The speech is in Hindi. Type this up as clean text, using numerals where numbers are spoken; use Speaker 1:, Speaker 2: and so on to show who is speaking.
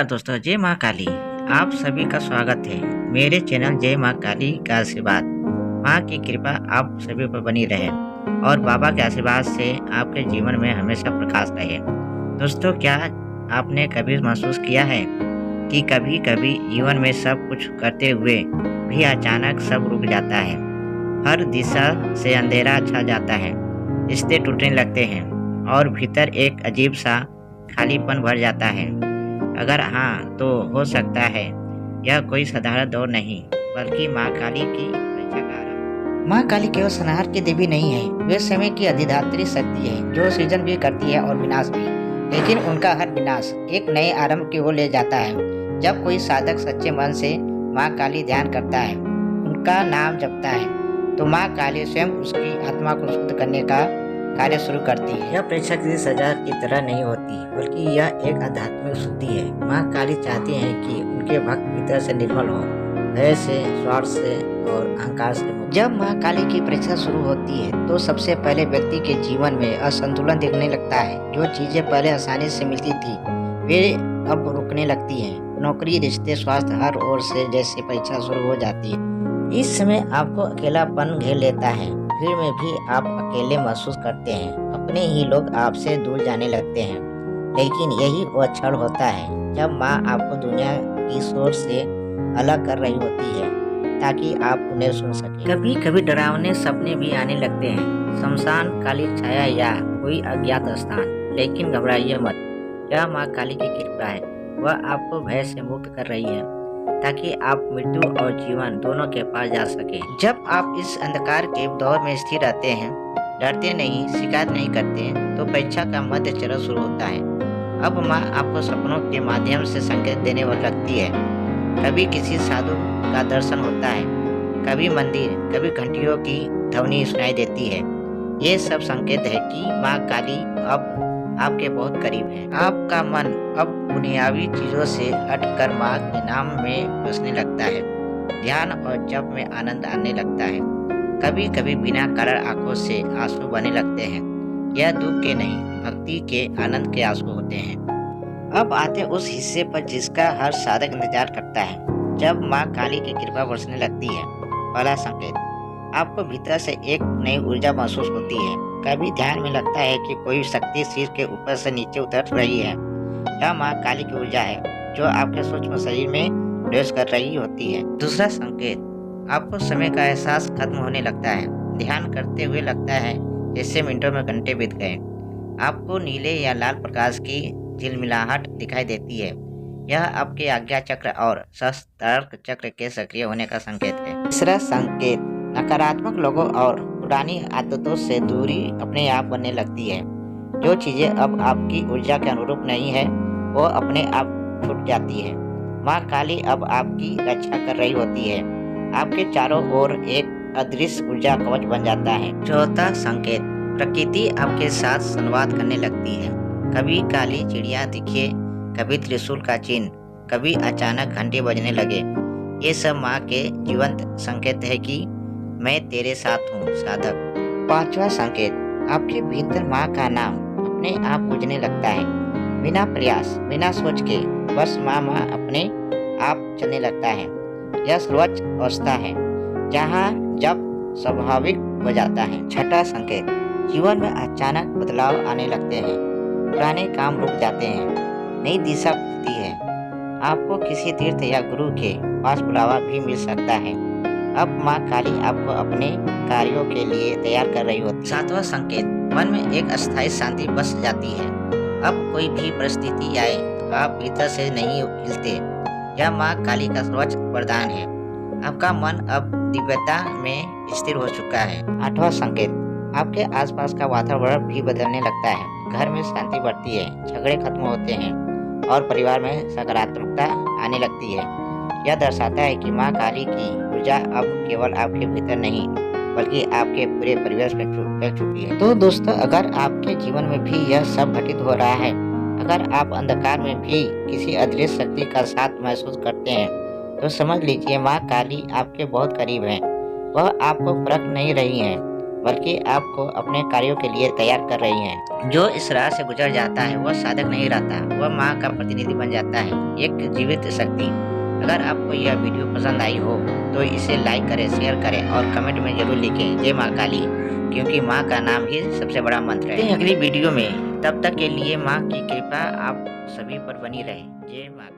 Speaker 1: दोस्तों, जय माँ काली। आप सभी का स्वागत है मेरे चैनल जय माँ काली का आशीर्वाद। माँ की कृपा आप सभी पर बनी रहे और बाबा के आशीर्वाद से आपके जीवन में हमेशा प्रकाश रहे। दोस्तों, क्या आपने कभी महसूस किया है कि कभी कभी जीवन में सब कुछ करते हुए भी अचानक सब रुक जाता है। हर दिशा से अंधेरा छा जाता है, रिश्ते टूटने लगते हैं और भीतर एक अजीब सा खालीपन भर जाता है। अगर हाँ, तो हो सकता है यह कोई साधारण दौर नहीं बल्कि माँ काली की परीक्षा का आरंभ। माँ काली केवल संहार की देवी नहीं है, वे समय की अधिधात्री शक्ति है जो सृजन भी करती है और विनाश भी। लेकिन उनका हर विनाश एक नए आरंभ की ओर ले जाता है। जब कोई साधक सच्चे मन से माँ काली ध्यान करता है, उनका नाम जपता है, तो माँ काली स्वयं उसकी आत्मा को शुद्ध करने का कार्य शुरू करती है। यह परीक्षा किसी सजा की तरह नहीं होती, बल्कि यह एक आध्यात्मिक शुद्धि है। माँ काली चाहती हैं कि उनके भक्त भीतर से निर्मल हो, भय से, स्वार्थ से और अहंकार से मुक्त। जब माँ काली की परीक्षा शुरू होती है, तो सबसे पहले व्यक्ति के जीवन में असंतुलन दिखने लगता है। जो चीजें पहले आसानी से मिलती थी, वे अब रुकने लगती हैं। नौकरी, रिश्ते, स्वास्थ्य, हर ओर से जैसे परीक्षा शुरू हो जाती है। इस समय आपको अकेलापन घेर लेता है। भीड़ में भी आप अकेले महसूस करते हैं। अपने ही लोग आपसे दूर जाने लगते हैं। लेकिन यही वह क्षण होता है जब माँ आपको दुनिया की शोर से अलग कर रही होती है, ताकि आप उन्हें सुन सकें। कभी कभी डरावने सपने भी आने लगते हैं, शमशान, काली छाया या कोई अज्ञात स्थान। लेकिन घबराइए मत, यह माँ काली की कृपा है। वह आपको भय से मुक्त कर रही है, ताकि आप मृत्यु और जीवन दोनों के पार जा सके। जब आप इस अंधकार के दौर में स्थिर रहते हैं, डरते नहीं, शिकायत नहीं करते, तो परीक्षा का मध्य चरण शुरू होता है। अब माँ आपको सपनों के माध्यम से संकेत देने वाली लगती है। कभी किसी साधु का दर्शन होता है, कभी मंदिर, कभी घंटियों की ध्वनि सुनाई देती है। ये सब संकेत है कि माँ काली अब आपके बहुत करीब है। आपका मन अब दुनियावी चीजों से हटकर माँ के नाम में बसने लगता है। ध्यान और जप में आनंद आने लगता है। कभी कभी बिना कारण आंखों से आंसू बहने लगते हैं। यह दुख के नहीं, भक्ति के आनंद के आंसू होते हैं। अब आते उस हिस्से पर जिसका हर साधक इंतजार करता है। जब माँ काली की कृपा बरसने लगती है। पहला संकेत, आपको भीतर से एक नई ऊर्जा महसूस होती है। कभी ध्यान में लगता है कि कोई शक्ति सिर के ऊपर से नीचे उतर रही है। यह माँ काली की ऊर्जा है जो आपके सूक्ष्म शरीर में प्रवेश कर रही होती है। दूसरा संकेत, आपको समय का एहसास खत्म होने लगता है। ध्यान करते हुए लगता है जैसे मिनटों में घंटे बीत गए। आपको नीले या लाल प्रकाश की झिलमिलाहट दिखाई देती है। यह आपके आज्ञा चक्र और सहस्त्रार्क चक्र के सक्रिय होने का संकेत है। तीसरा संकेत, नकारात्मक लोगों और पुरानी आदतों से दूरी अपने आप बनने लगती है। जो चीजें अब आपकी ऊर्जा के अनुरूप नहीं है, वो अपने आप छूट जाती है। माँ काली अब आपकी रक्षा कर रही होती है। आपके चारों ओर एक अदृश्य ऊर्जा कवच बन जाता है। चौथा संकेत, प्रकृति आपके साथ संवाद करने लगती है। कभी काली चिड़िया दिखे, कभी त्रिशूल का चिन्ह, कभी अचानक घंटे बजने लगे। ये सब माँ के जीवंत संकेत है कि मैं तेरे साथ हूँ, साधक। पांचवा संकेत, आपके भीतर माँ का नाम अपने आप गूंजने लगता है। बिना प्रयास, बिना सोच के बस माँ माँ अपने आप चलने लगता है। यह सर्वोच्च अवस्था है जहाँ जब स्वाभाविक हो जाता है। छठा संकेत, जीवन में अचानक बदलाव आने लगते हैं। पुराने काम रुक जाते हैं, नई दिशा खुलती है। आपको किसी तीर्थ या गुरु के पास बुलावा भी मिल सकता है। अब माँ काली आपको अपने कार्यों के लिए तैयार कर रही होती है। सातवां संकेत, मन में एक अस्थायी शांति बस जाती है। अब कोई भी परिस्थिति आए, आप भीतर से नहीं हिलते। यह माँ काली का सर्वोच्च वरदान है। आपका मन अब दिव्यता में स्थिर हो चुका है। आठवां संकेत, आपके आसपास का वातावरण भी बदलने लगता है। घर में शांति बढ़ती है, झगड़े खत्म होते हैं और परिवार में सकारात्मकता आने लगती है। यह दर्शाता है कि माँ काली की ऊर्जा अब केवल आपके भीतर नहीं, बल्कि आपके पूरे परिवेश में फैल चुकी है। तो दोस्तों, अगर आपके जीवन में भी यह सब घटित हो रहा है, अगर आप अंधकार में भी किसी अदृश्य शक्ति का साथ महसूस करते हैं, तो समझ लीजिए माँ काली आपके बहुत करीब है। वह आपको फर्क नहीं रही है, बल्कि आपको अपने कार्यों के लिए तैयार कर रही हैं। जो इस राह से गुजर जाता है वह साधक नहीं रहता, वह माँ का प्रतिनिधि बन जाता है, एक जीवित शक्ति। अगर आपको यह वीडियो पसंद आई हो तो इसे लाइक करें, शेयर करें और कमेंट में जरूर लिखें जय माँ काली, क्योंकि माँ का नाम ही सबसे बड़ा मंत्र है। अगली वीडियो में, तब तक के लिए माँ की कृपा आप सभी पर बनी रहे। जय माँ।